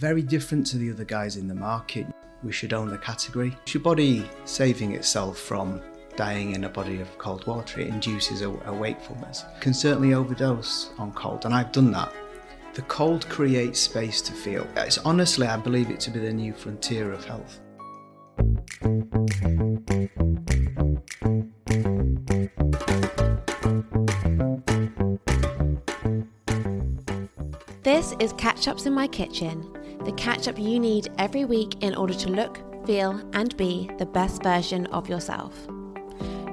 very different to the other guys in the market. We should own the category. It's your body saving itself from dying in a body of cold water. It induces a wakefulness. You can certainly overdose on cold, and I've done that. The cold creates space to feel. It's honestly, I believe it to be the new frontier of health. This is Catch-Ups in My Kitchen, the catch-up you need every week in order to look, feel and be the best version of yourself.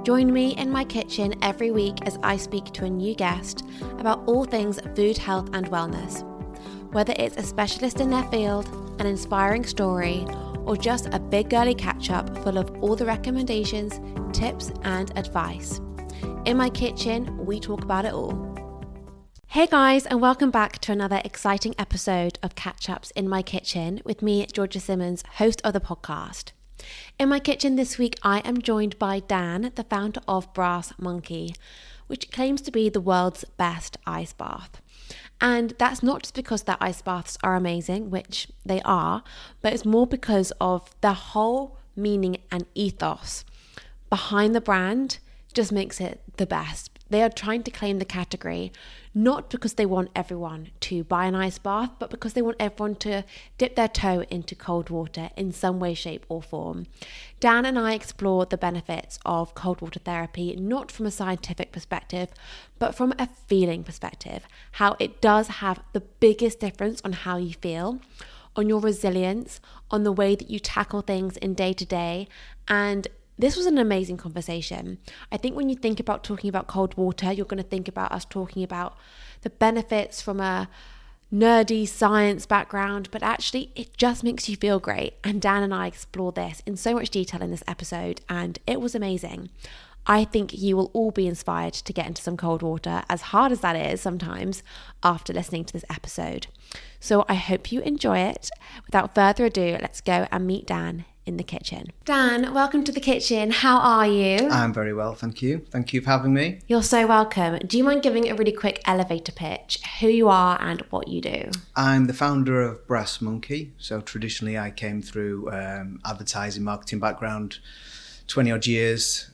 Join me in my kitchen every week as I speak to a new guest about all things food, health and wellness. Whether it's a specialist in their field, an inspiring story, or just a big girly catch-up full of all the recommendations, tips and advice. In my kitchen, we talk about it all. Hey guys, and welcome back to another exciting episode of Catch-Ups in My Kitchen with me, Georgia Simmons, host of the podcast. In my kitchen this week, I am joined by Dan, the founder of Brass Monkey, which claims to be the world's best ice bath. And that's not just because their ice baths are amazing, which they are, but it's more because of the whole meaning and ethos behind the brand just makes it the best. They are trying to claim the category, not because they want everyone to buy an ice bath, but because they want everyone to dip their toe into cold water in some way, shape or form. Dan and I explore the benefits of cold water therapy, not from a scientific perspective, but from a feeling perspective, how it does have the biggest difference on how you feel, on your resilience, on the way that you tackle things in day to day, and this was an amazing conversation. I think when you think about talking about cold water, you're going to think about us talking about the benefits from a nerdy science background, but actually it just makes you feel great. And Dan and I explore this in so much detail in this episode, and it was amazing. I think you will all be inspired to get into some cold water, as hard as that is sometimes, after listening to this episode. So I hope you enjoy it. Without further ado, let's go and meet Dan in the kitchen. Dan, welcome to the kitchen. How are you? I'm very well, thank you. Thank you for having me. You're so welcome. Do you mind giving a really quick elevator pitch, who you are and what you do? I'm the founder of Brass Monkey. So traditionally I came through advertising, marketing background, 20 odd years.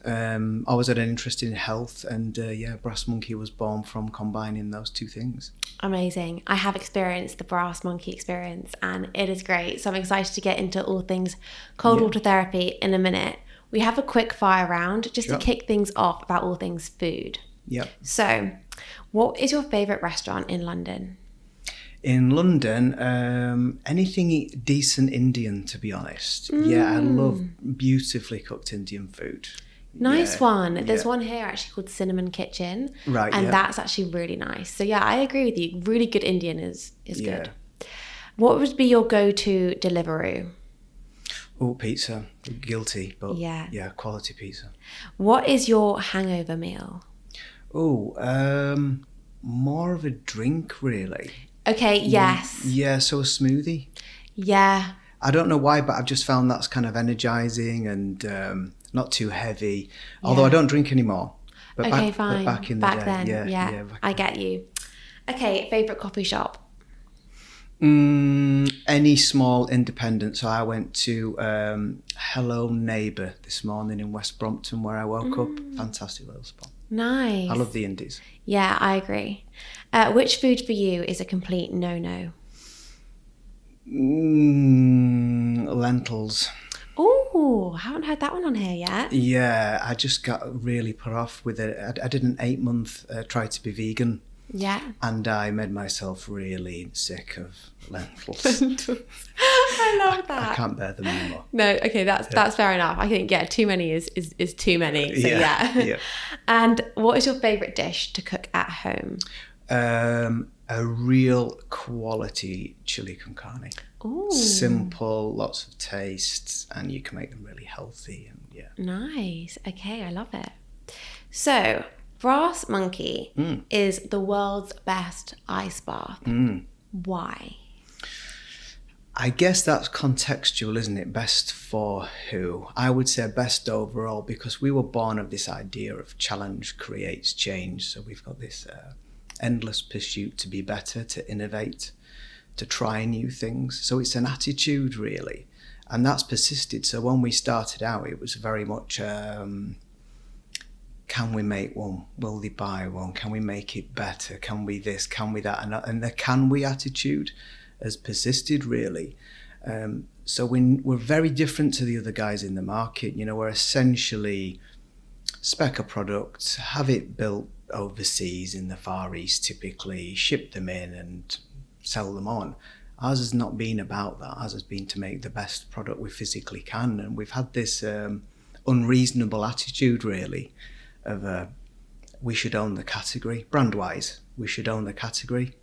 Always had an interest in health, and Brass Monkey was born from combining those two things. Amazing. I have experienced the Brass Monkey experience and it is great. So I'm excited to get into all things cold water therapy in a minute. We have a quick fire round just to kick things off about all things food. Yep. So what is your favourite restaurant in London? In London, anything decent Indian, to be honest. Yeah, I love beautifully cooked Indian food. Nice one. There's one here actually called Cinnamon Kitchen. Right, and that's actually really nice. So yeah, I agree with you. Really good Indian is good. What would be your go-to Deliveroo? Oh, pizza. Guilty, but quality pizza. What is your hangover meal? Oh, more of a drink, really. Okay, yes. Yeah, so a smoothie. Yeah. I don't know why, but I've just found that's kind of energizing and not too heavy. Although I don't drink anymore. But fine. But back in the day. I get you. Okay, favourite coffee shop? Any small independent. So I went to Hello Neighbour this morning in West Brompton where I woke up. Fantastic little spot. Nice. I love the indies. Yeah, I agree. Which food for you is a complete no-no? Lentils. Oh, haven't heard that one on here yet. Yeah, I just got really put off with it. I did an 8-month try to be vegan. Yeah. And I made myself really sick of lentils. I love that. I can't bear them anymore. No, okay, that's fair enough. I think, too many is too many. So yeah. And what is your favourite dish to cook at home? A real quality chili con carne. Ooh. Simple, lots of tastes, and you can make them really healthy. And Nice. Okay, I love it. So, Brass Monkey is the world's best ice bath. Why? I guess that's contextual, isn't it? Best for who? I would say best overall, because we were born of this idea of challenge creates change. So we've got this endless pursuit to be better, to innovate, to try new things. So it's an attitude really, and that's persisted. So when we started out, it was very much can we make one? Will they buy one? Can we make it better? Can we this? Can we that? And the can we attitude has persisted really. So we're very different to the other guys in the market. You know, we're essentially spec a product, have it built overseas in the Far East typically, ship them in and sell them on. Ours has not been about that. Ours has been to make the best product we physically can. And we've had this unreasonable attitude really of we should own the category. Brand-wise, we should own the category.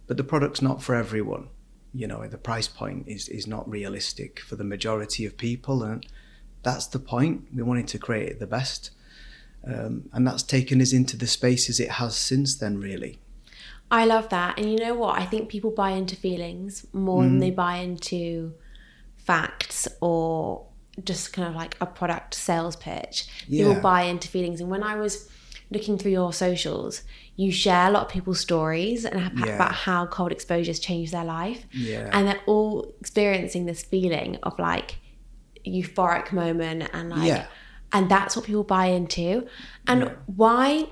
But the product's not for everyone. You know, the price point is not realistic for the majority of people. And that's the point. We wanted to create it the best. And that's taken us into the spaces it has since then, really. I love that. And you know what? I think people buy into feelings more than they buy into facts or just kind of like a product sales pitch. People buy into feelings. And when I was looking through your socials, you share a lot of people's stories and about how cold exposures changed their life. Yeah. And they're all experiencing this feeling of like euphoric moment and like, and that's what people buy into. And why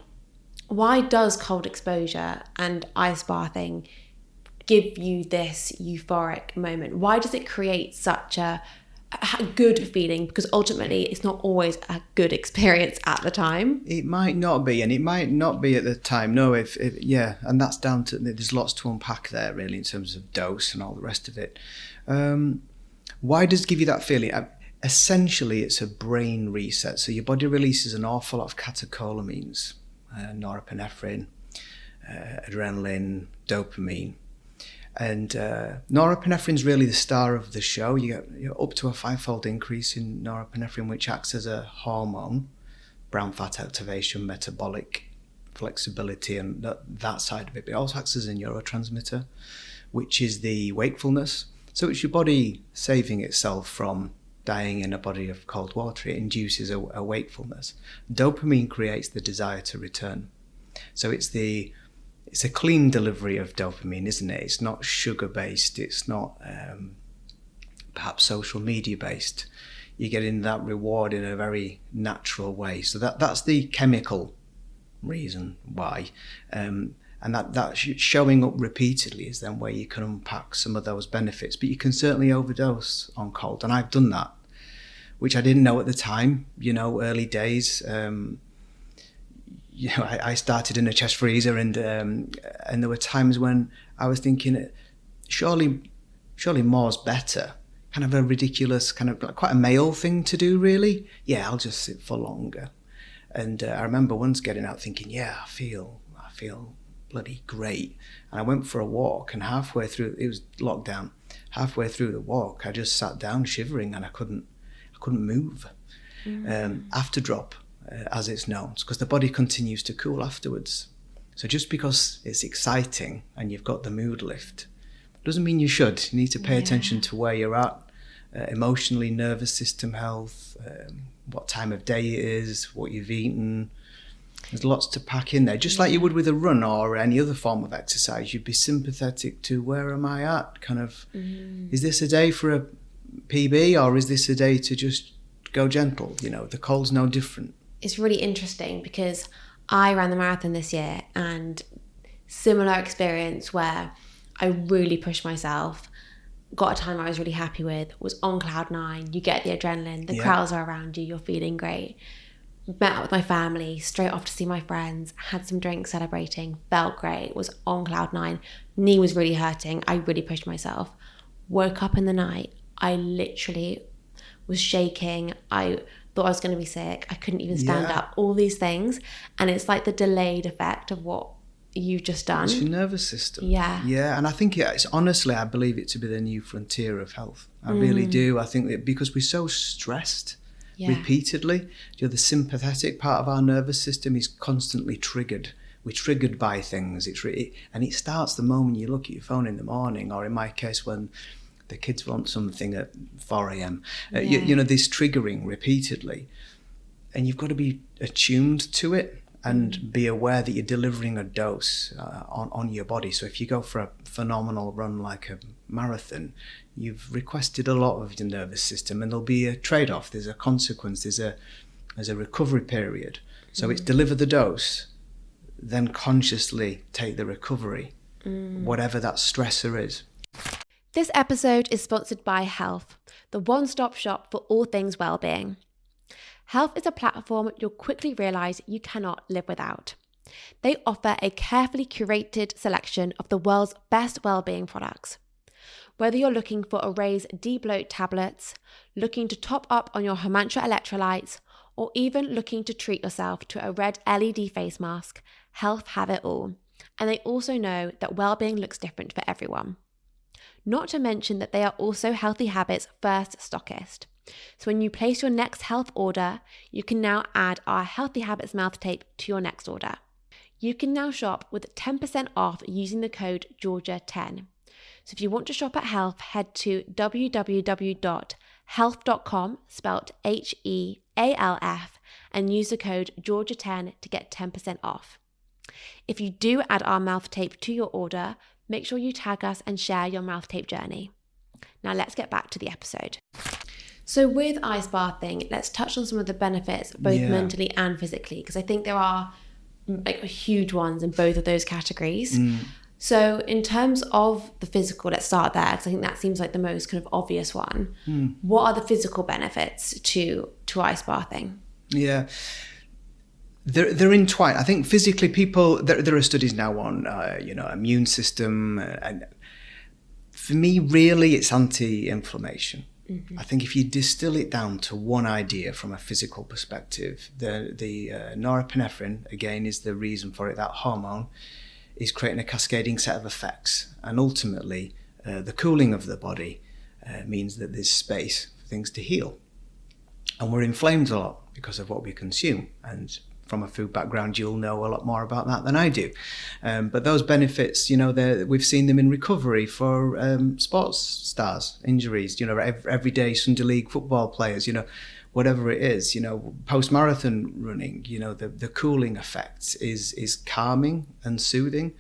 does cold exposure and ice bathing give you this euphoric moment? Why does it create such a good feeling? Because ultimately it's not always a good experience at the time. It might not be, and it might not be at the time. No, if and that's down to, there's lots to unpack there really in terms of dose and all the rest of it. Why does it give you that feeling? Essentially it's a brain reset. So your body releases an awful lot of catecholamines, norepinephrine, adrenaline, dopamine. And norepinephrine is really the star of the show. You get up to a 5-fold increase in norepinephrine, which acts as a hormone, brown fat activation, metabolic flexibility, and that side of it. But it also acts as a neurotransmitter, which is the wakefulness. So it's your body saving itself from dying in a body of cold water. It induces a wakefulness. Dopamine creates the desire to return. So it's a clean delivery of dopamine, isn't it? It's not sugar-based. It's not perhaps social media-based. You're getting that reward in a very natural way. So that's the chemical reason why. And that showing up repeatedly is then where you can unpack some of those benefits. But you can certainly overdose on cold. And I've done that, which I didn't know at the time, early days. I started in a chest freezer, and there were times when I was thinking, surely more's better. Kind of a ridiculous, kind of quite a male thing to do, really. Yeah, I'll just sit for longer. And I remember once getting out thinking, I feel bloody great. And I went for a walk, and halfway through, it was lockdown. Halfway through the walk, I just sat down shivering, and I couldn't move. After drop. As it's known, because the body continues to cool afterwards. So just because it's exciting and you've got the mood lift, doesn't mean you should. You need to pay attention to where you're at, emotionally, nervous system health, what time of day it is, what you've eaten. There's lots to pack in there. Just like you would with a run or any other form of exercise, you'd be sympathetic to where am I at? Kind of, is this a day for a PB or is this a day to just go gentle? The cold's no different. It's really interesting because I ran the marathon this year, and similar experience where I really pushed myself, got a time I was really happy with, was on cloud 9, you get the adrenaline, the crowds are around you, you're feeling great. Met up with my family, straight off to see my friends, had some drinks celebrating, felt great, was on cloud 9, knee was really hurting, I really pushed myself. Woke up in the night, I literally was shaking, I thought I was going to be sick, I couldn't even stand up, all these things. And it's like the delayed effect of what you've just done. It's your nervous system. And I think it's honestly, I believe it to be the new frontier of health. I really do. I think that because we're so stressed repeatedly, the sympathetic part of our nervous system is constantly triggered. We're triggered by things. And it starts the moment you look at your phone in the morning, or in my case when the kids want something at 4 a.m. This triggering repeatedly. And you've got to be attuned to it. and be aware that you're delivering a dose on your body. So if you go for a phenomenal run like a marathon, you've requested a lot of your nervous system, and there'll be a trade-off. There's a consequence. There's a recovery period. So it's deliver the dose, then consciously take the recovery, whatever that stressor is. This episode is sponsored by Hoff, the one-stop shop for all things well-being. Hoff is a platform you'll quickly realise you cannot live without. They offer a carefully curated selection of the world's best well-being products. Whether you're looking for Array's de-bloat tablets, looking to top up on your Homantra electrolytes, or even looking to treat yourself to a red LED face mask, Hoff have it all. And they also know that well-being looks different for everyone. Not to mention that they are also Healthy Habits' first stockist. So when you place your next health order, you can now add our Healthy Habits mouth tape to your next order. You can now shop with 10% off using the code Georgia10. So if you want to shop at Health, head to www.health.com, spelt HEALF, and use the code Georgia10 to get 10% off. If you do add our mouth tape to your order, make sure you tag us and share your mouth tape journey. Now let's get back to the episode. So with ice bathing, let's touch on some of the benefits, both mentally and physically, because I think there are like huge ones in both of those categories. So in terms of the physical, let's start there, because I think that seems like the most kind of obvious one. What are the physical benefits to ice bathing? Yeah. They're entwined. I think physically people, there are studies now on, immune system. And for me, really, it's anti-inflammation. I think if you distill it down to one idea from a physical perspective, the norepinephrine, again, is the reason for it. That hormone is creating a cascading set of effects. And ultimately, the cooling of the body means that there's space for things to heal. And we're inflamed a lot because of what we consume. And from a food background, you'll know a lot more about that than I do. But those benefits, we've seen them in recovery for sports stars, injuries, everyday Sunday league football players, whatever it is, post-marathon running, the cooling effect is calming and soothing.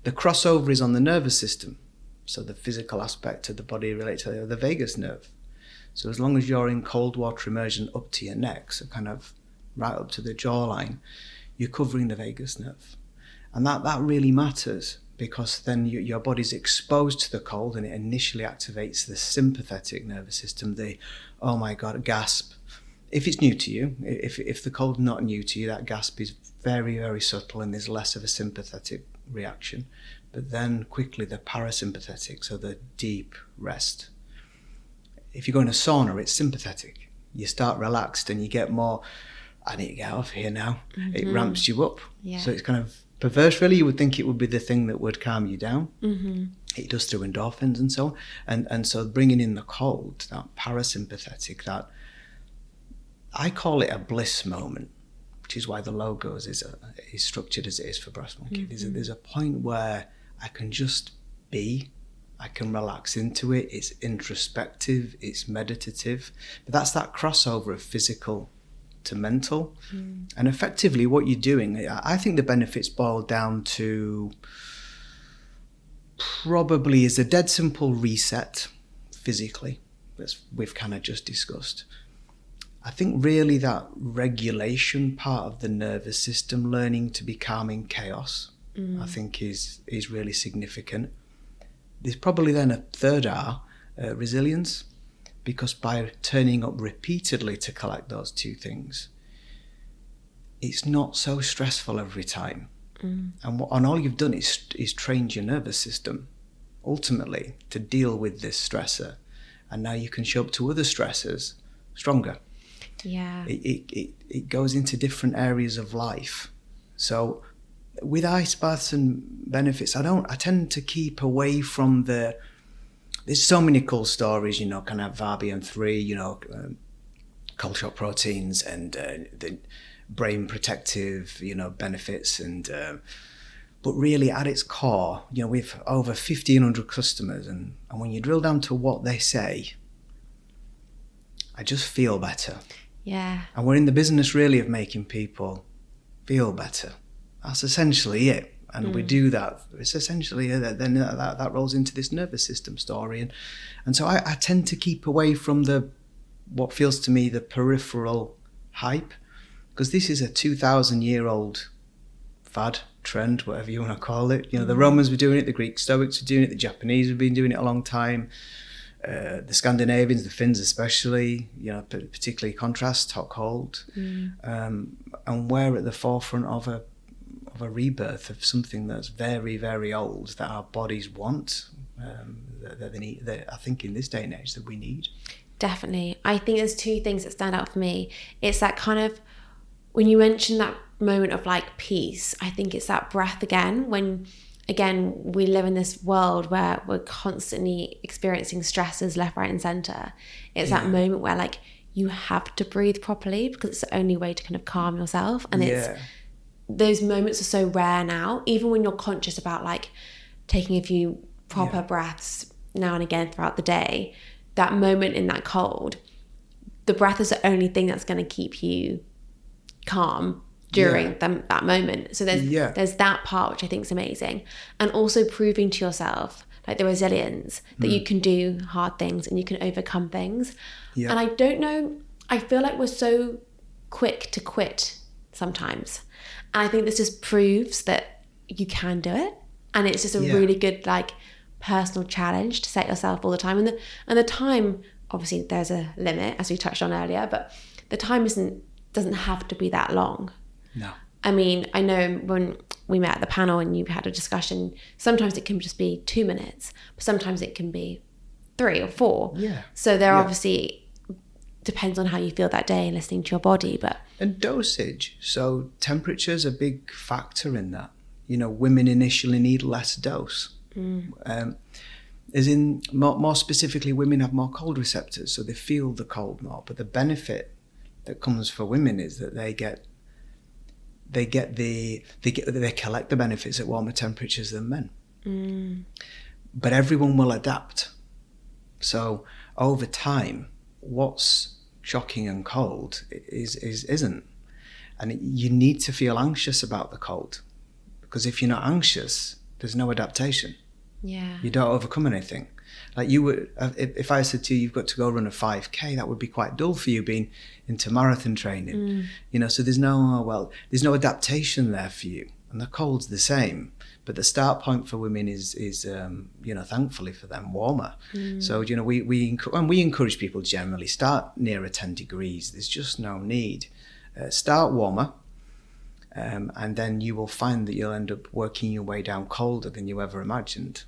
The crossover is on the nervous system. So the physical aspect of the body relates to the vagus nerve. So as long as you're in cold water immersion up to your neck, so kind of right up to the jawline, you're covering the vagus nerve. And that really matters, because then your body's exposed to the cold and it initially activates the sympathetic nervous system, the, oh my God, gasp. If it's new to you, if the cold's not new to you, that gasp is very, very subtle and there's less of a sympathetic reaction. But then quickly the parasympathetic, so the deep rest. If you go in a sauna, it's sympathetic. You start relaxed and you get more, I need to get off here now. It ramps you up. Yeah. So it's kind of perverse, really. You would think it would be the thing that would calm you down. It does through endorphins and so on. And so bringing in the cold, that parasympathetic, that I call it a bliss moment, which is why the logo is structured as it is for Brass Monkey. There's a point where I can just be. I can relax into it. It's introspective. It's meditative. But that's that crossover of physical to mental. And effectively what you're doing, I think the benefits boil down to probably is a dead simple reset physically, as we've kind of just discussed. I think really that regulation part of the nervous system, learning to be calm in chaos, I think is really significant. There's probably then a third R, resilience, because by turning up repeatedly to collect those two things, it's not so stressful every time. And all you've done is trained your nervous system, ultimately, to deal with this stressor. And now you can show up to other stressors stronger. Yeah. It goes into different areas of life. So with ice baths and benefits, I tend to keep away from there's so many cool stories, kind of Varbian-3, cold shock proteins and the brain protective, benefits. And but really at its core, we've over 1,500 customers. And when you drill down to what they say, I just feel better. Yeah. And we're in the business really of making people feel better. That's essentially it. And we do that. It's essentially then that rolls into this nervous system story. And so I tend to keep away from what feels to me the peripheral hype, because this is a 2,000-year-old fad, trend, whatever you want to call it. The Romans were doing it, the Greek Stoics were doing it, the Japanese have been doing it a long time. The Scandinavians, the Finns especially, particularly contrast, hot, cold. And we're at the forefront of a rebirth of something that's very, very old that our bodies want, that they need, that I think in this day and age that we need. Definitely. I think there's two things that stand out for me. It's that kind of, when you mention that moment of like peace, I think it's that breath again, when again we live in this world where we're constantly experiencing stresses left, right and center. It's that moment where like you have to breathe properly because it's the only way to kind of calm yourself. And it's those moments are so rare now, even when you're conscious about like taking a few proper breaths now and again throughout the day. That moment in that cold, the breath is the only thing that's going to keep you calm during that moment. So there's that part which I think is amazing, and also proving to yourself like the resilience that you can do hard things and you can overcome things. And I don't know, I feel like we're so quick to quit sometimes, and I think this just proves that you can do it, and it's just a really good like personal challenge to set yourself all the time. And the time, obviously there's a limit as we touched on earlier, but the time doesn't have to be that long. No. I mean, I know when we met at the panel and you had a discussion, sometimes it can just be 2 minutes, but sometimes it can be 3 or 4. Yeah. So there obviously depends on how you feel that day and listening to your body. And dosage. So temperature's a big factor in that. Women initially need less dose. As in, more specifically, women have more cold receptors, so they feel the cold more. But the benefit that comes for women is that they collect the benefits at warmer temperatures than men. But everyone will adapt. So over time, what's shocking and cold isn't. And you need to feel anxious about the cold, because if you're not anxious, there's no adaptation. You don't overcome anything. Like you would, if I said to you, you've got to go run a 5K, that would be quite dull for you being into marathon training. So there's no adaptation there for you. And the cold's the same, but the start point for women is thankfully for them, warmer. So we encourage people generally start nearer 10 degrees. There's just no need. Start warmer. And then you will find that you'll end up working your way down colder than you ever imagined,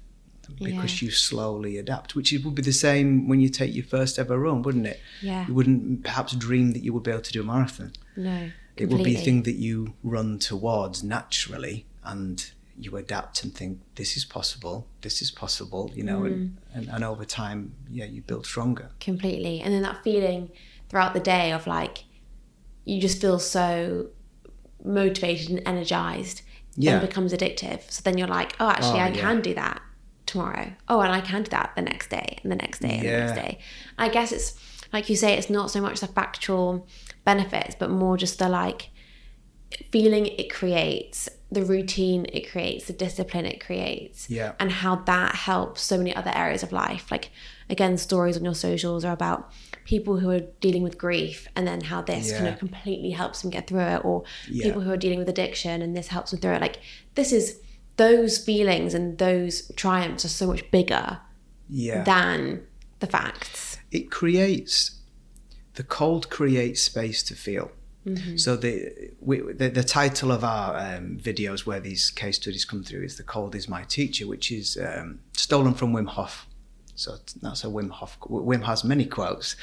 because you slowly adapt, which would be the same when you take your first ever run, wouldn't it? You wouldn't perhaps dream that you would be able to do a marathon. No, completely. It would be a thing that you run towards naturally, and you adapt and think, this is possible, and over time, you build stronger. Completely. And then that feeling throughout the day of like, you just feel so motivated and energized, then becomes addictive. So then you're like, oh, actually, I can do that tomorrow. Oh, and I can do that the next day and the next day and the next day. I guess it's like you say, it's not so much the factual benefits, but more just the like feeling it creates, the routine it creates, the discipline it creates, and how that helps so many other areas of life. Like, again, stories on your socials are about people who are dealing with grief, and then how this kind of completely helps them get through it, or people who are dealing with addiction and this helps them through it. Like, those feelings and those triumphs are so much bigger than the facts. The cold creates space to feel. So the title of our videos where these case studies come through is "The Cold is My Teacher," which is stolen from Wim Hof. So that's a Wim Hof. Wim has many quotes,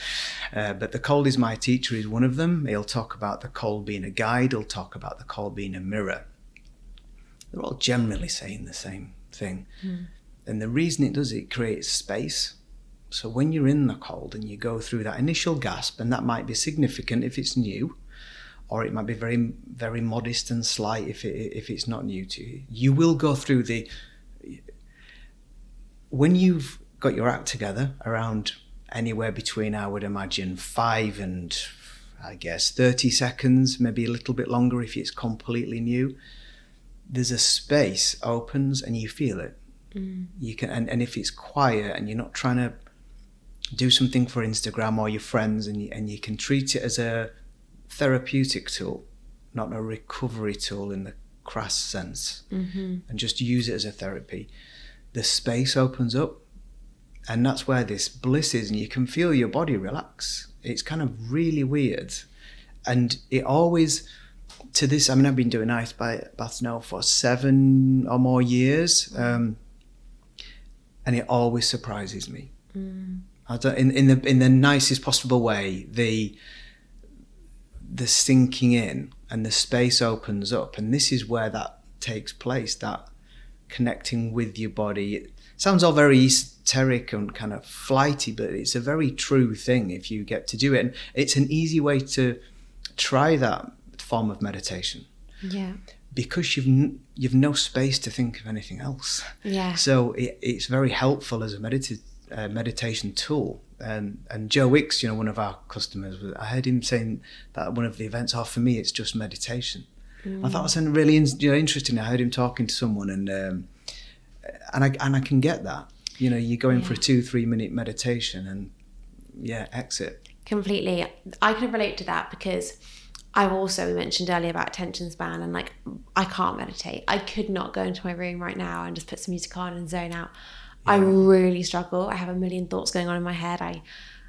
but "The Cold is My Teacher" is one of them. He'll talk about the cold being a guide. He'll talk about the cold being a mirror. They're all generally saying the same thing. And the reason it does, it creates space. So when you're in the cold and you go through that initial gasp, and that might be significant if it's new, or it might be very, very modest and slight if it's not new to you. You will go through when you've got your act together around anywhere between, I would imagine, 5 and I guess, 30 seconds, maybe a little bit longer if it's completely new, there's a space opens and you feel it. You can, and if it's quiet and you're not trying to do something for Instagram or your friends, and you can treat it as a therapeutic tool, not a recovery tool in the crass sense, and just use it as a therapy, the space opens up, and that's where this bliss is, and you can feel your body relax. It's kind of really weird. And it always, to this, I mean, I've been doing ice baths now for 7 or more years, and it always surprises me. I don't, in the nicest possible way. The sinking in and the space opens up, and this is where that takes place. That connecting with your body. It sounds all very esoteric and kind of flighty, but it's a very true thing if you get to do it. And it's an easy way to try that form of meditation. Yeah. Because you've no space to think of anything else. Yeah. So it's very helpful as a meditation tool. And Joe Wicks, one of our customers, I heard him saying that one of the events, for me, it's just meditation. I thought it was really interesting. I heard him talking to someone, and I can get that. You go in for a 2-3 minute meditation and exit. Completely. I can relate to that because I've also mentioned earlier about attention span, and I can't meditate. I could not go into my room right now and just put some music on and zone out. Yeah. I really struggle. I have a million thoughts going on in my head.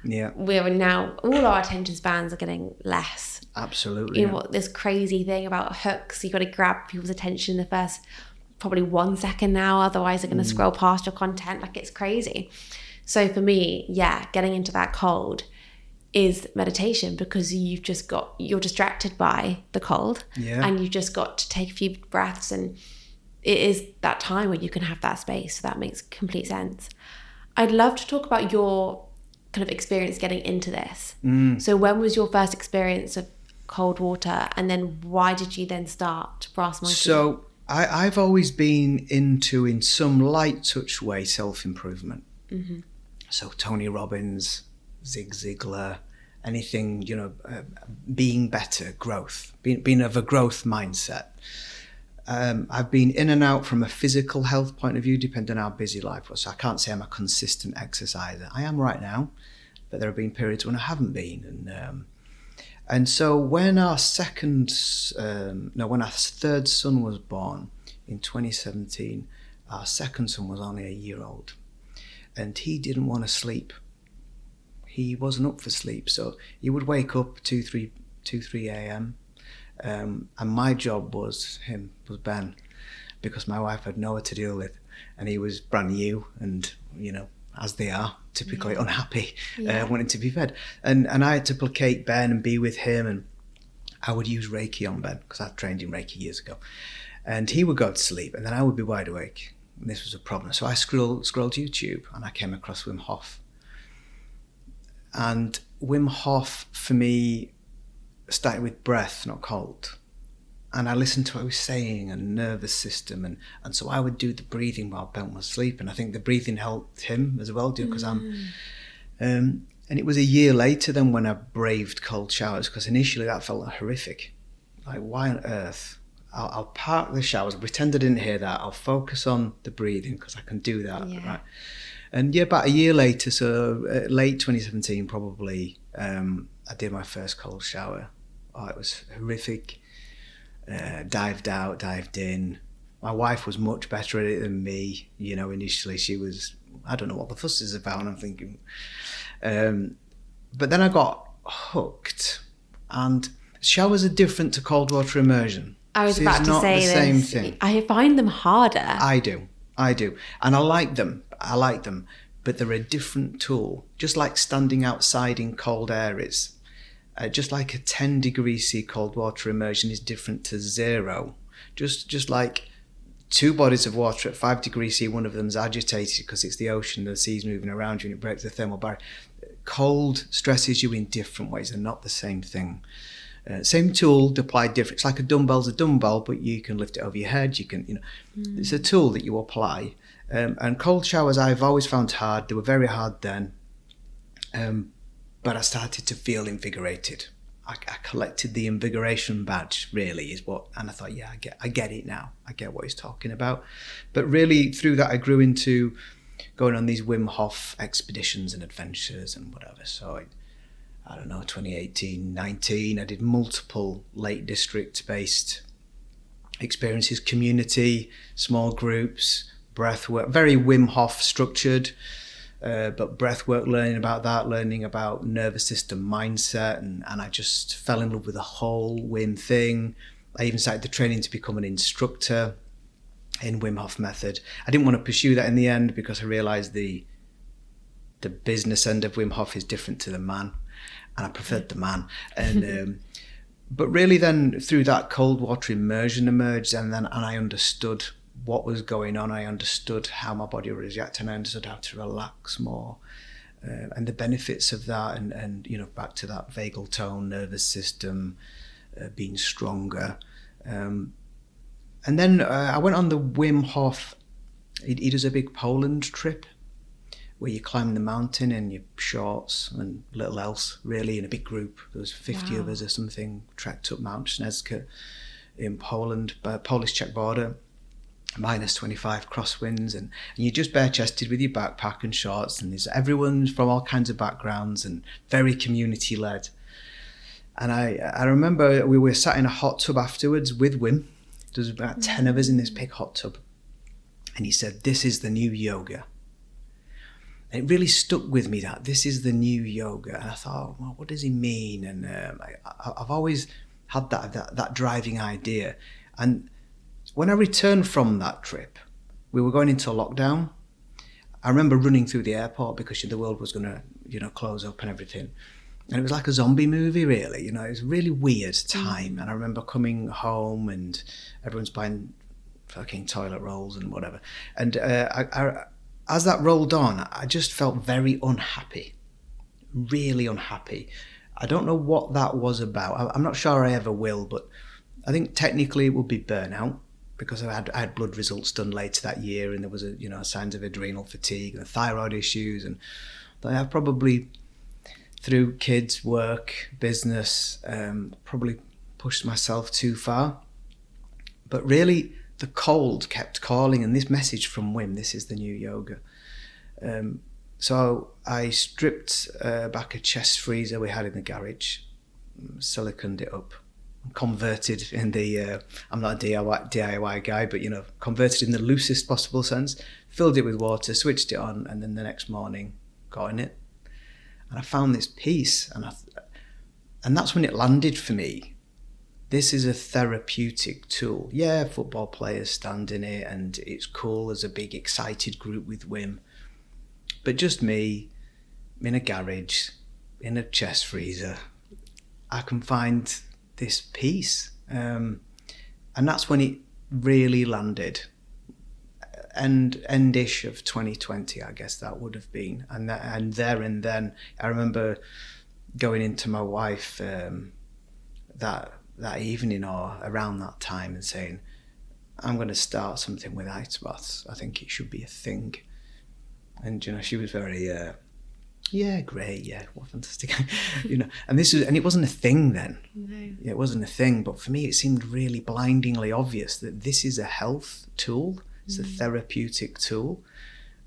We're now, all our attention spans are getting less. Absolutely. What this crazy thing about hooks, you've got to grab people's attention in the first probably 1 second now, otherwise they're going to scroll past your content. It's crazy. So for me, getting into that cold is meditation, because you're distracted by the cold, and you've just got to take a few breaths, and it is that time where you can have that space. So that makes complete sense. I'd love to talk about your kind of experience getting into this. So when was your first experience of cold water, and then why did you then start Brass Monkey? So I've always been into, in some light touch way, self-improvement. So Tony Robbins, Zig Ziglar, anything, being better, growth, being of a growth mindset. I've been in and out from a physical health point of view, depending on how busy life was. So I can't say I'm a consistent exerciser. I am right now, but there have been periods when I haven't been. And so when our third son was born in 2017, our second son was only a year old, and he didn't want to sleep. He wasn't up for sleep, so he would wake up 2-3 a.m. And my job was Ben, because my wife had nowhere to deal with, and he was brand new, and as they are, typically unhappy, wanting to be fed, and I had to placate Ben and be with him, and I would use Reiki on Ben because I trained in Reiki years ago, and he would go to sleep, and then I would be wide awake, and this was a problem. So I scrolled YouTube, and I came across Wim Hof, and Wim Hof for me started with breath, not cold. And I listened to what he was saying, and nervous system, and so I would do the breathing while Ben was asleep, and I think the breathing helped him as well, because and it was a year later then when I braved cold showers, because initially that felt horrific. Why on earth? I'll park the showers, pretend I didn't hear that, I'll focus on the breathing because I can do that, right? And about a year later, so late 2017 probably, I did my first cold shower. It was horrific. Dived out, dived in. My wife was much better at it than me. Initially she was, I don't know what the fuss is about, and I'm thinking. But then I got hooked, and showers are different to cold water immersion. I was about to say this. It's not the same thing. I find them harder. I do. And I like them, but they're a different tool. Just like standing outside in cold air is. Just like a 10 degrees C cold water immersion is different to 0. Just like 2 bodies of water at 5 degrees C, one of them's agitated because it's the ocean, the sea's moving around you, and it breaks the thermal barrier. Cold stresses you in different ways. They're not the same thing. Same tool applied different. It's like a dumbbell's a dumbbell, but you can lift it over your head. You can, it's a tool that you apply. And cold showers I've always found hard. They were very hard then. But I started to feel invigorated. I collected the invigoration badge, really, and I thought, yeah, I get it now. I get what he's talking about. But really, through that, I grew into going on these Wim Hof expeditions and adventures and whatever. So I don't know, 2018, 19, I did multiple Lake District-based experiences, community, small groups, breath work, very Wim Hof structured, but breath work, learning about nervous system mindset, and I just fell in love with the whole Wim thing. I even started the training to become an instructor in Wim Hof method. I didn't want to pursue that in the end because I realized the business end of Wim Hof is different to the man, and I preferred the man. And but really then through that cold water immersion emerged, and I understood what was going on. I understood how my body reacted, and I understood how to relax more, and the benefits of that, and you know, back to that vagal tone, nervous system being stronger. And then I went on the Wim Hof. He does a big Poland trip where you climb the mountain in your shorts and little else, really, in a big group. There was 50 of us or something, trekked up Mount Śnieżka in Poland, Polish-Czech border, minus 25 crosswinds, and you're just bare-chested with your backpack and shorts, and there's everyone from all kinds of backgrounds and very community-led. And I remember we were sat in a hot tub afterwards with Wim. There was about 10 of us in this big hot tub. And he said, "This is the new yoga." And it really stuck with me, that this is the new yoga. And I thought, well, what does he mean? And I've always had that driving idea. And when I returned from that trip, we were going into lockdown. I remember running through the airport because the world was going to, you know, close up and everything. And it was like a zombie movie, really. You know, it was a really weird time. And I remember coming home and everyone's buying fucking toilet rolls and whatever. And as that rolled on, I just felt very unhappy, really unhappy. I don't know what that was about. I'm not sure I ever will, but I think technically it would be burnout, because I had blood results done later that year, and there was signs of adrenal fatigue and thyroid issues, and I have probably, through kids, work, business, probably pushed myself too far. But really, the cold kept calling, and this message from Wim, this is the new yoga. So I stripped back a chest freezer we had in the garage, siliconed it up, converted in the, I'm not a DIY guy, but, you know, converted in the loosest possible sense, filled it with water, switched it on, and then the next morning got in it. And I found this peace, and that's when it landed for me. This is a therapeutic tool. Yeah, football players stand in it, and it's cool as a big excited group with Wim. But just me, in a garage, in a chest freezer, I can find this peace. And that's when it really landed. End-ish of 2020, I guess that would have been. And then, I remember going into my wife that evening or around that time and saying, I'm going to start something with ice baths. I think it should be a thing. And, you know, she was very, yeah, great, yeah, what fantastic. You know, and it wasn't a thing then. No. Yeah, it wasn't a thing, but for me it seemed really blindingly obvious that this is a health tool. It's a therapeutic tool,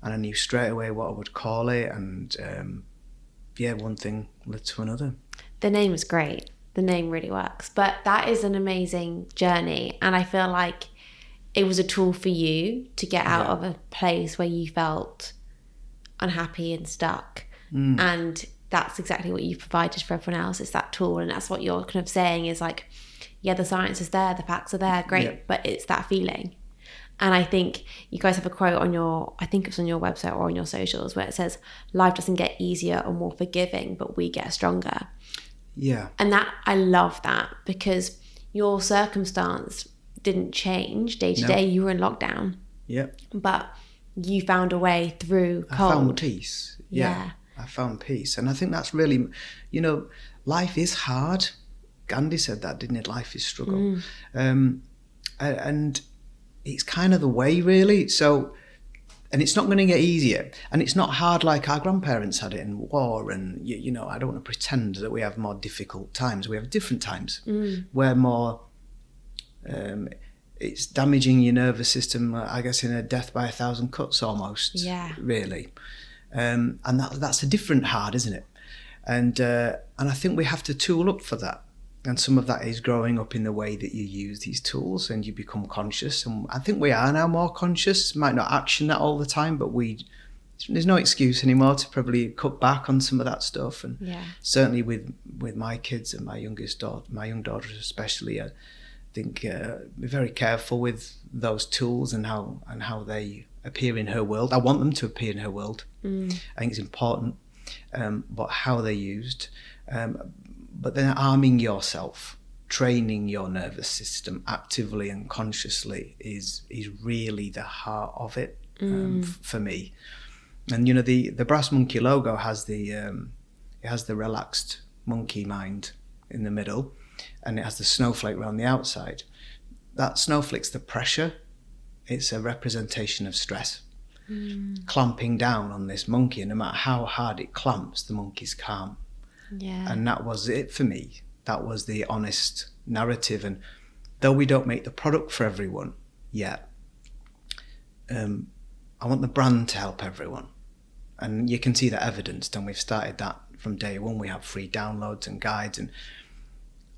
and I knew straight away what I would call it, and one thing led to another. The name is great. The name really works, but that is an amazing journey, and I feel like it was a tool for you to get out of a place where you felt unhappy and stuck, and that's exactly what you've provided for everyone else. It's that tool, and that's what you're kind of saying is like, yeah, the science is there, the facts are there, great, but it's that feeling. And I think you guys have a quote on I think it's on your website or on your socials, where it says, life doesn't get easier or more forgiving, but we get stronger. Yeah. And that, I love that, because your circumstance didn't change day to day. You were in lockdown. Yeah. But you found a way through cold. I found peace. Yeah. I found peace. And I think that's really, you know, life is hard. Gandhi said that, didn't it? Life is struggle. And it's kind of the way, really. So And it's not going to get easier. And it's not hard like our grandparents had it in war. And, you know, I don't want to pretend that we have more difficult times. We have different times. We're more, it's damaging your nervous system, I guess, in a death by 1,000 cuts almost, really. And that's a different hard, isn't it? And I think we have to tool up for that. And some of that is growing up in the way that you use these tools and you become conscious. And I think we are now more conscious. Might not action that all the time, but there's no excuse anymore to probably cut back on some of that stuff. And certainly with my kids and my young daughters especially, I think be very careful with those tools and how they appear in her world. I want them to appear in her world. I think it's important, but how they're used. But then arming yourself, training your nervous system actively and consciously is really the heart of it for me. And you know, the brass monkey logo has the relaxed monkey mind in the middle, and it has the snowflake around the outside. That snowflake's the pressure. It's a representation of stress, clamping down on this monkey, and no matter how hard it clamps, the monkey's calm. And that was it for me. That was the honest narrative. And though we don't make the product for everyone yet, I want the brand to help everyone. And you can see that evidenced, and we've started that from day one. We have free downloads and guides, and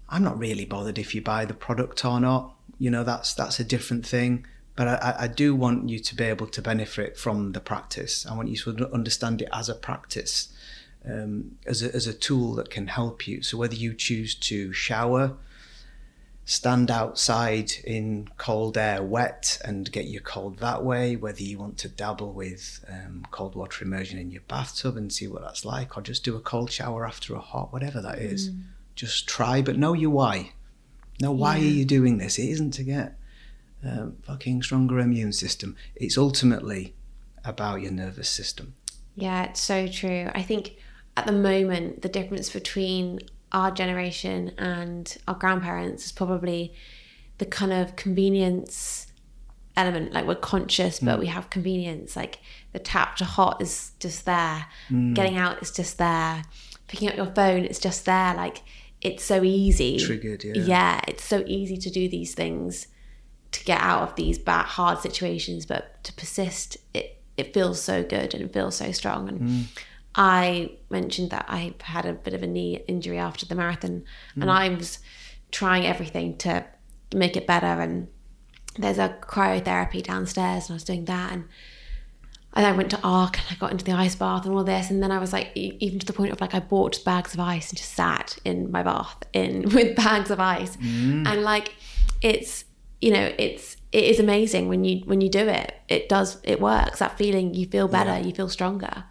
I'm not really bothered if you buy the product or not. You know, that's a different thing. But I do want you to be able to benefit from the practice. I want you to understand it as a practice. As a tool that can help you. So whether you choose to shower, stand outside in cold air wet and get your cold that way, whether you want to dabble with cold water immersion in your bathtub and see what that's like, or just do a cold shower after a hot, whatever that is, just try, but know your why. Know why are you doing this? It isn't to get fucking stronger immune system. It's ultimately about your nervous system. Yeah, it's so true. I think at the moment, the difference between our generation and our grandparents is probably the kind of convenience element. Like, we're conscious, but we have convenience. Like, the tap to hot is just there. Getting out is just there. Picking up your phone, it's just there. Like, it's so easy. Triggered, Yeah, it's so easy to do these things, to get out of these bad, hard situations, but to persist, it feels so good and it feels so strong. And I mentioned that I had a bit of a knee injury after the marathon, and I was trying everything to make it better. And there's a cryotherapy downstairs, and I was doing that. And I went to Arc, and I got into the ice bath and all this. And then I was like, even to the point of like, I bought bags of ice and just sat in my bath with bags of ice. And like, it's, you know, it is amazing when you do it. It works. That feeling, you feel better, you feel stronger.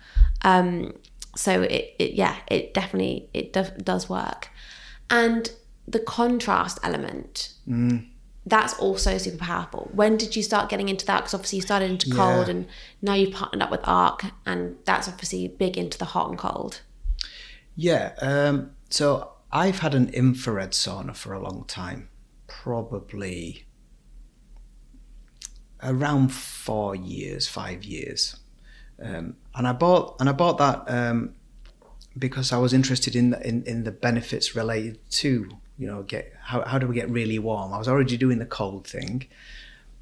So it definitely does work. And the contrast element, that's also super powerful. When did you start getting into that? Because obviously you started into cold, and now you've partnered up with Arc, and that's obviously big into the hot and cold. So I've had an infrared sauna for a long time, probably around 5 years. And I bought that because I was interested in the benefits related to, you know, how do we get really warm. I was already doing the cold thing,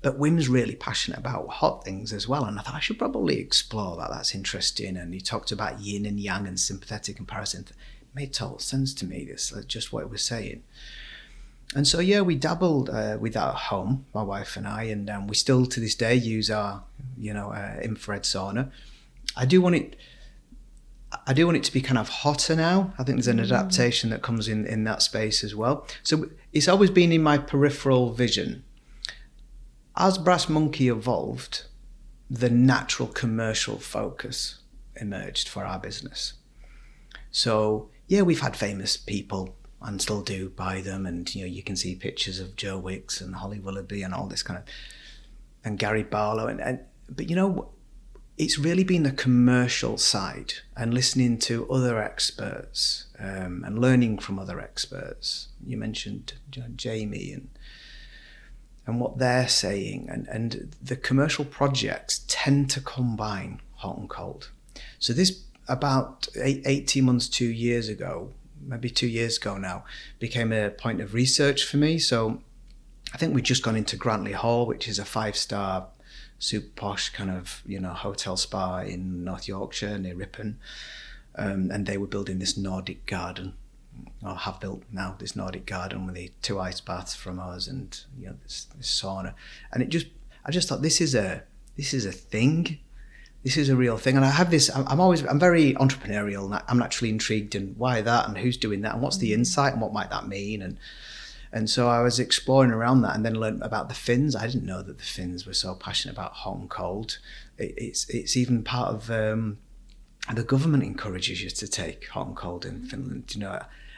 but Wim's really passionate about hot things as well, and I thought I should probably explore that. That's interesting. And he talked about yin and yang and sympathetic and parasympathetic. It made total sense to me, this just what he was saying. And so we dabbled with that at home, my wife and I, and we still to this day use our infrared sauna. I do want it to be kind of hotter now. I think there's an adaptation that comes in that space as well. So it's always been in my peripheral vision. As Brass Monkey evolved, the natural commercial focus emerged for our business. So we've had famous people, and still do, buy them, and you can see pictures of Joe Wicks and Holly Willoughby and all this kind of, and Gary Barlow, but it's really been the commercial side and listening to other experts and learning from other experts. You mentioned Jamie and what they're saying, and the commercial projects tend to combine hot and cold. So this about 18 months, 2 years ago, maybe 2 years ago now, became a point of research for me. So I think we'd just gone into Grantley Hall, which is a 5-star super posh kind of, hotel spa in North Yorkshire near Ripon. And they were building this Nordic garden, or have built now, this Nordic garden with the 2 ice baths from us, and this sauna. And I just thought, this is a thing. This is a real thing. And I have this, I'm very entrepreneurial, and I'm naturally intrigued in why that, and who's doing that, and what's the insight, and what might that mean. And so I was exploring around that, and then learned about the Finns. I didn't know that the Finns were so passionate about hot and cold. It's even part of, the government encourages you to take hot and cold in Finland.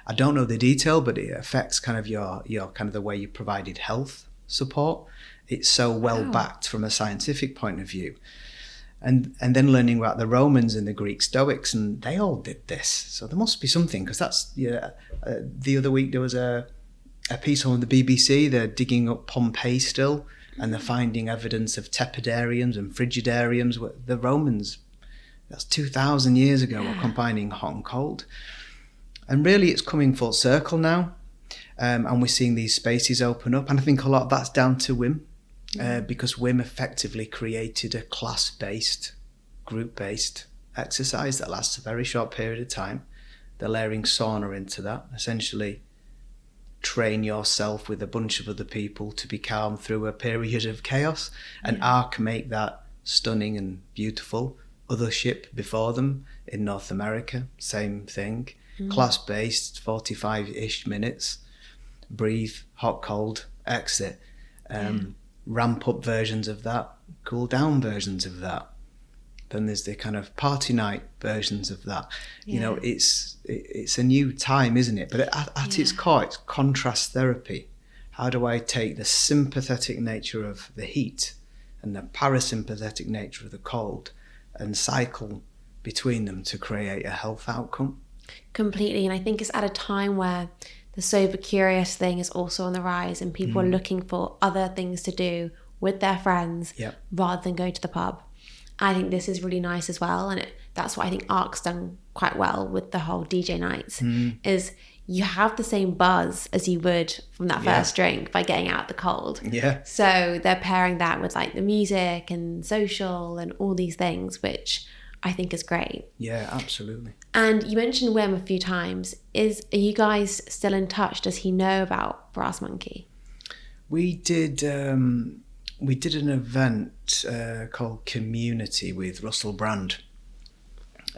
I don't know the detail, but it affects kind of your kind of the way you provided health support. It's so well backed from a scientific point of view. And then learning about the Romans and the Greek Stoics, and they all did this. So there must be something, because that's, the other week there was a piece on the BBC. They're digging up Pompeii still, and they're finding evidence of tepidariums and frigidariums. The Romans, that's 2,000 years ago, were combining hot and cold. And really it's coming full circle now, and we're seeing these spaces open up. And I think a lot of that's down to Wim, because Wim effectively created a class-based, group-based exercise that lasts a very short period of time. They're layering sauna into that, essentially train yourself with a bunch of other people to be calm through a period of chaos. And Ark make that stunning and beautiful. Other ship before them in North America, same thing. Class-based, 45-ish minutes. Breathe, hot, cold, exit. Ramp up versions of that, cool down versions of that. Then there's the kind of party night versions of that. It's a new time, isn't it? But at its core, it's contrast therapy. How do I take the sympathetic nature of the heat and the parasympathetic nature of the cold and cycle between them to create a health outcome? Completely. And I think it's at a time where the sober curious thing is also on the rise, and people are looking for other things to do with their friends rather than go to the pub. I think this is really nice as well, and that's what I think Ark's done quite well with the whole DJ nights, is you have the same buzz as you would from that first drink by getting out the cold. So they're pairing that with like the music and social and all these things, which I think is great. Yeah, absolutely. And you mentioned Wim a few times. Are you guys still in touch? Does he know about Brass Monkey? We did an event called Community with Russell Brand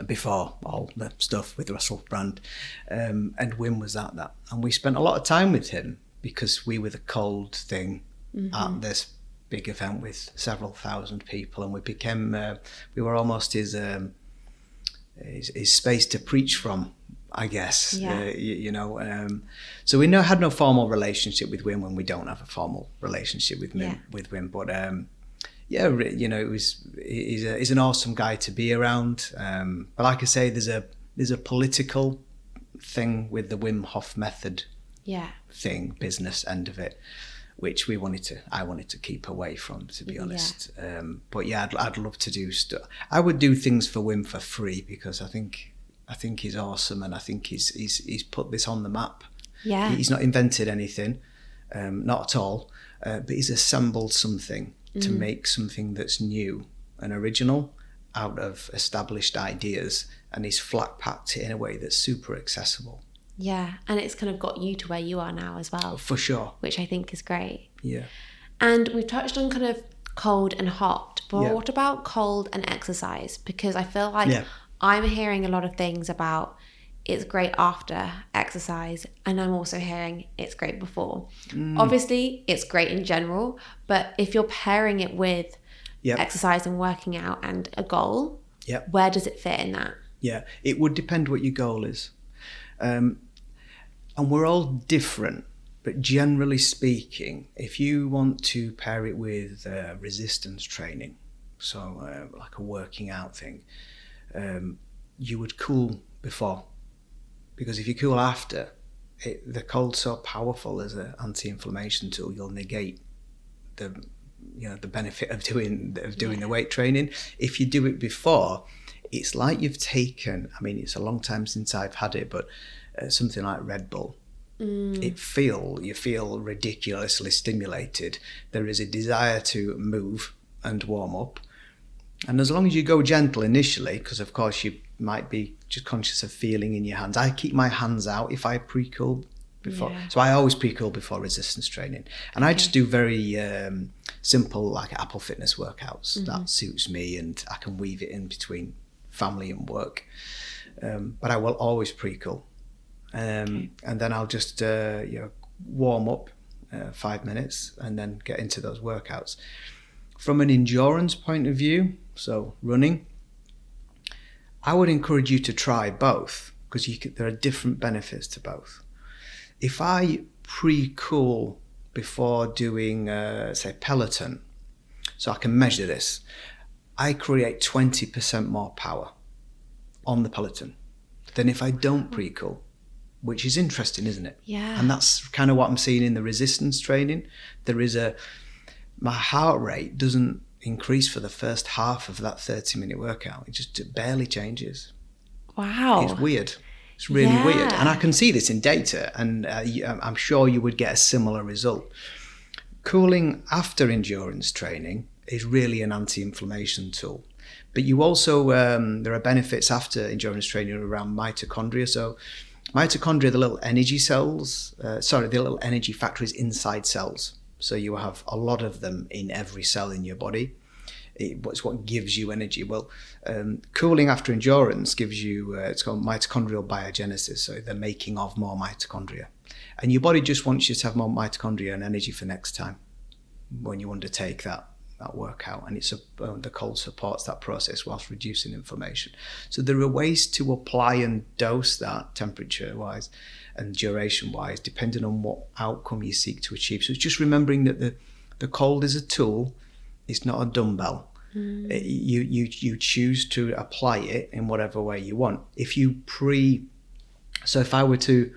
before all the stuff with Russell Brand, and Wim was at that, and we spent a lot of time with him because we were the cold thing at this big event with several thousand people, and we became we were almost his space to preach from, I guess. So we had no formal relationship with Wim, when we don't have a formal relationship with Wim, but he's an awesome guy to be around, but like I say, there's a political thing with the Wim Hof method thing, business end of it, which I wanted to keep away from, to be honest. But I'd love to do stuff. I would do things for Wim for free, because I think he's awesome, and I think he's put this on the map. He's not invented anything, not at all, but he's assembled something to make something that's new and original out of established ideas, and he's flat packed it in a way that's super accessible. Yeah, and it's kind of got you to where you are now as well. For sure. Which I think is great. Yeah. And we've touched on kind of cold and hot, but what about cold and exercise? Because I feel like I'm hearing a lot of things about it's great after exercise, and I'm also hearing it's great before. Obviously, it's great in general, but if you're pairing it with exercise and working out and a goal, where does it fit in that? Yeah, it would depend what your goal is. And we're all different, but generally speaking, if you want to pair it with resistance training, so like a working out thing, you would cool before, because if you cool after, the cold's so powerful as an anti-inflammation tool, you'll negate the benefit of doing the weight training. If you do it before, it's like you've taken, I mean, it's a long time since I've had it, but something like Red Bull. You feel ridiculously stimulated. There is a desire to move and warm up. And as long as you go gentle initially, because of course you might be just conscious of feeling in your hands. I keep my hands out if I pre-cool before. Yeah. So I always pre-cool before resistance training. And I just do very simple, like Apple Fitness workouts. That suits me, and I can weave it in between family and work. But I will always pre-cool. And then I'll just warm up 5 minutes and then get into those workouts. From an endurance point of view, so running, I would encourage you to try both, because there are different benefits to both. If I pre-cool before doing, say, Peloton, so I can measure this, I create 20% more power on the Peloton than if I don't pre-cool, which is interesting, isn't it? Yeah. And that's kind of what I'm seeing in the resistance training. My heart rate doesn't increase for the first half of that 30-minute workout. It barely changes. Wow. It's weird. It's really weird. And I can see this in data, and I'm sure you would get a similar result. Cooling after endurance training is really an anti-inflammation tool. But you also, there are benefits after endurance training around mitochondria. So mitochondria, the little energy cells, the little energy factories inside cells. So you have a lot of them in every cell in your body. It's what gives you energy. Well, cooling after endurance gives you, it's called mitochondrial biogenesis, so the making of more mitochondria. And your body just wants you to have more mitochondria and energy for next time when you undertake that workout. And the cold supports that process whilst reducing inflammation. So there are ways to apply and dose that temperature-wise and duration-wise, depending on what outcome you seek to achieve. So it's just remembering that the cold is a tool. It's not a dumbbell. You choose to apply it in whatever way you want. If I were to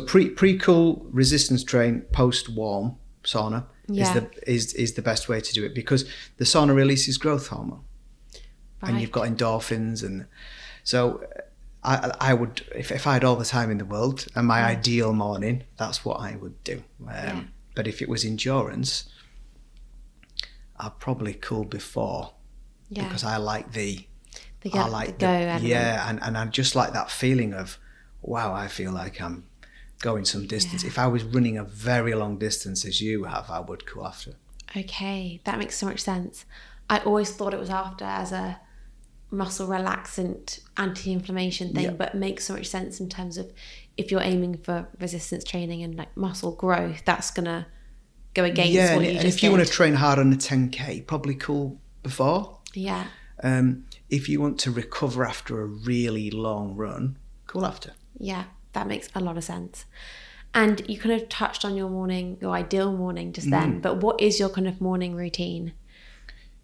pre-cool resistance train, post-warm sauna is the best way to do it, because the sauna releases growth hormone, and you've got endorphins, and so I would, if I had all the time in the world and my ideal morning, that's what I would do. But if it was endurance, I'd probably cool before, because I like and I just like that feeling of, wow, I feel like I'm going some distance. If I was running a very long distance as you have, I would cool after. Okay, that makes so much sense. I always thought it was after as a muscle relaxant anti-inflammation thing, but it makes so much sense in terms of if you're aiming for resistance training and like muscle growth, that's gonna go against what you just did. If you want to train hard on a 10k, probably cool before. If you want to recover after a really long run, cool after. That makes a lot of sense. And you kind of touched on your ideal morning just then, but what is your kind of morning routine?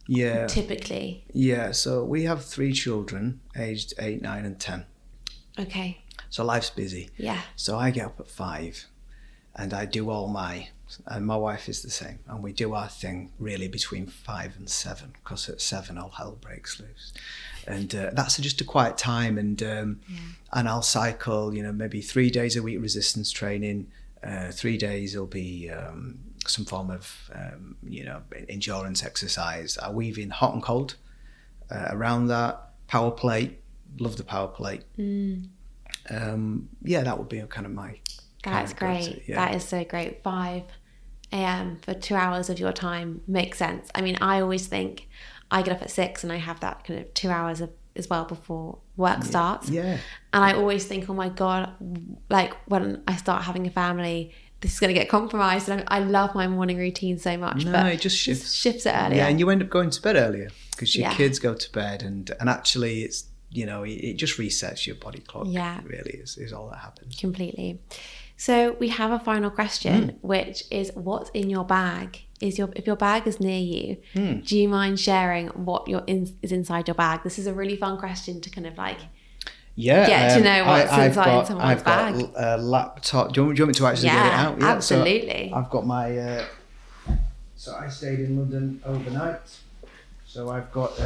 Typically. So we have 3 children aged 8, 9 and 10. Okay. So life's busy. So I get up at 5 and I do and my wife is the same, and we do our thing really between 5 and 7, because at 7 all hell breaks loose. And that's just a quiet time, and I'll cycle, maybe 3 days a week resistance training, 3 days will be some form of endurance exercise. I weave in hot and cold around that. Power plate, love the power plate. That would be kind of my That's great. That is so great. 5 a.m. for 2 hours of your time makes sense. I mean, I always think I get up at 6 and I have that kind of 2 hours as well before work starts. And I always think, oh my God, like when I start having a family, this is going to get compromised. And I love my morning routine so much. But it just shifts it earlier. And you end up going to bed earlier because your kids go to bed, and actually it's, it just resets your body clock. It really is all that happens. Completely. So we have a final question, which is, what's in your bag? If your bag is near you, do you mind sharing what is inside your bag? This is a really fun question to kind of like get to know what's inside someone's bag. I've got a laptop. Do you want me to actually get it out? Absolutely. So I've got my So I stayed in London overnight. So I've got,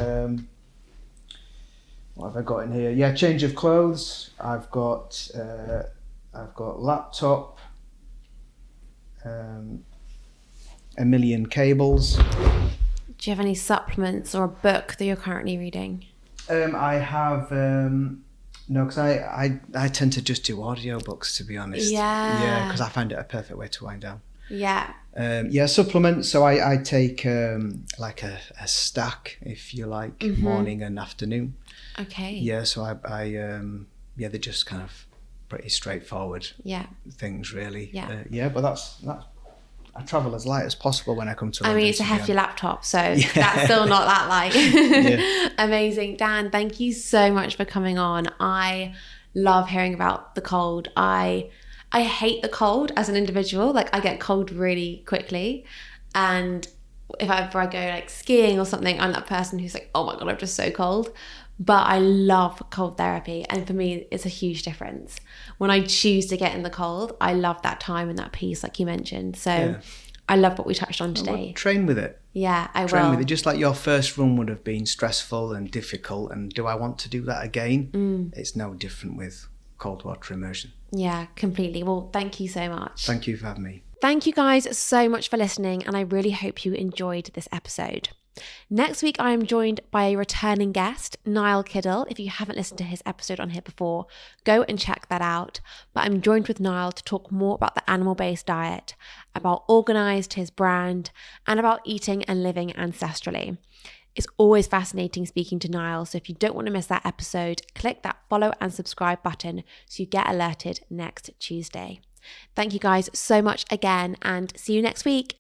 what have I got in here? Yeah, change of clothes. I've got laptop, a million cables. Do you have any supplements or a book that you're currently reading? I have, no, because I tend to just do audiobooks, to be honest. Yeah, because I find it a perfect way to wind down. Yeah. Supplements. So I take like a stack, if you like, morning and afternoon. Okay. Yeah, so I they're just kind of pretty straightforward things, really. Yeah. But that's I travel as light as possible when I come to London. I mean, it's a hefty laptop, so that's still not that light. Amazing. Dan, thank you so much for coming on. I love hearing about the cold. I hate the cold as an individual. Like, I get cold really quickly. And if ever I go like skiing or something, I'm that person who's like, oh my God, I'm just so cold. But I love cold therapy. And for me, it's a huge difference. When I choose to get in the cold, I love that time and that peace, like you mentioned. So I love what we touched on today. Train with it. Yeah, I will. Train with it. Just like your first run would have been stressful and difficult. And do I want to do that again? It's no different with cold water immersion. Yeah, completely. Well, thank you so much. Thank you for having me. Thank you guys so much for listening, and I really hope you enjoyed this episode. Next week, I am joined by a returning guest, Niall Kiddle. If you haven't listened to his episode on here before, go and check that out. But I'm joined with Niall to talk more about the animal-based diet, about Organised, his brand, and about eating and living ancestrally. It's always fascinating speaking to Niall, so if you don't want to miss that episode, click that follow and subscribe button so you get alerted next Tuesday. Thank you guys so much again, and see you next week.